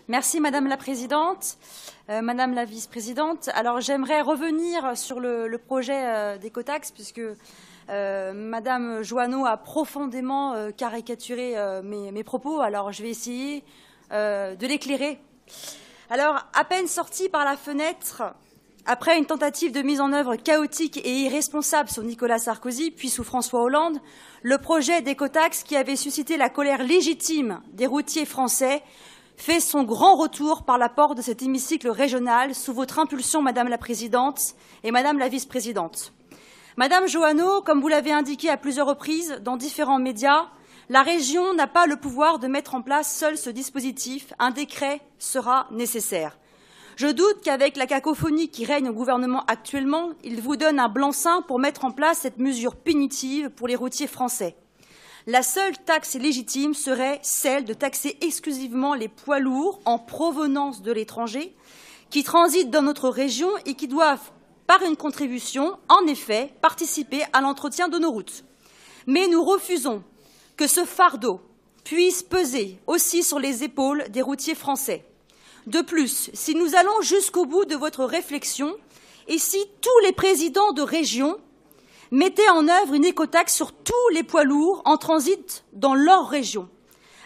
Merci Madame la Présidente, Madame la Vice-Présidente. Alors j'aimerais revenir sur le projet d'écotaxe puisque Madame Jouanneau a profondément caricaturé mes propos. Alors je vais essayer de l'éclairer. Alors à peine sorti par la fenêtre, après une tentative de mise en œuvre chaotique et irresponsable sous Nicolas Sarkozy, puis sous François Hollande, le projet d'écotaxe qui avait suscité la colère légitime des routiers français fait son grand retour par la porte de cet hémicycle régional sous votre impulsion, Madame la Présidente et Madame la Vice-Présidente. Madame Jouanneau, comme vous l'avez indiqué à plusieurs reprises dans différents médias, la région n'a pas le pouvoir de mettre en place seul ce dispositif. Un décret sera nécessaire. Je doute qu'avec la cacophonie qui règne au gouvernement actuellement, il vous donne un blanc-seing pour mettre en place cette mesure punitive pour les routiers français. La seule taxe légitime serait celle de taxer exclusivement les poids lourds en provenance de l'étranger qui transitent dans notre région et qui doivent, par une contribution, en effet, participer à l'entretien de nos routes. Mais nous refusons que ce fardeau puisse peser aussi sur les épaules des routiers français. De plus, si nous allons jusqu'au bout de votre réflexion et si tous les présidents de région mettaient en œuvre une écotaxe sur tous les poids lourds en transit dans leur région,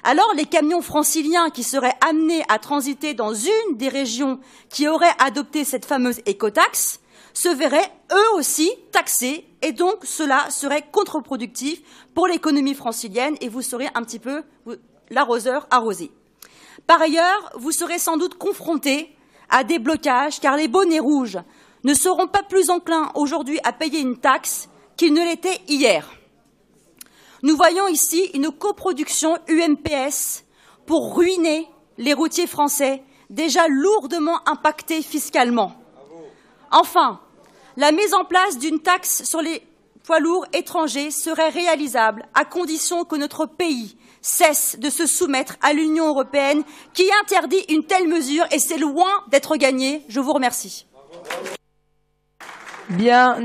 alors les camions franciliens qui seraient amenés à transiter dans une des régions qui auraient adopté cette fameuse écotaxe se verraient eux aussi taxés et donc cela serait contre-productif pour l'économie francilienne et vous serez un petit peu l'arroseur arrosé. Par ailleurs, vous serez sans doute confrontés à des blocages car les bonnets rouges ne seront pas plus enclins aujourd'hui à payer une taxe qu'ils ne l'étaient hier. Nous voyons ici une coproduction UMPS pour ruiner les routiers français déjà lourdement impactés fiscalement. Enfin, la mise en place d'une taxe sur les poids lourds étrangers serait réalisable à condition que notre pays cesse de se soumettre à l'Union européenne qui interdit une telle mesure et c'est loin d'être gagné. Je vous remercie. Bien.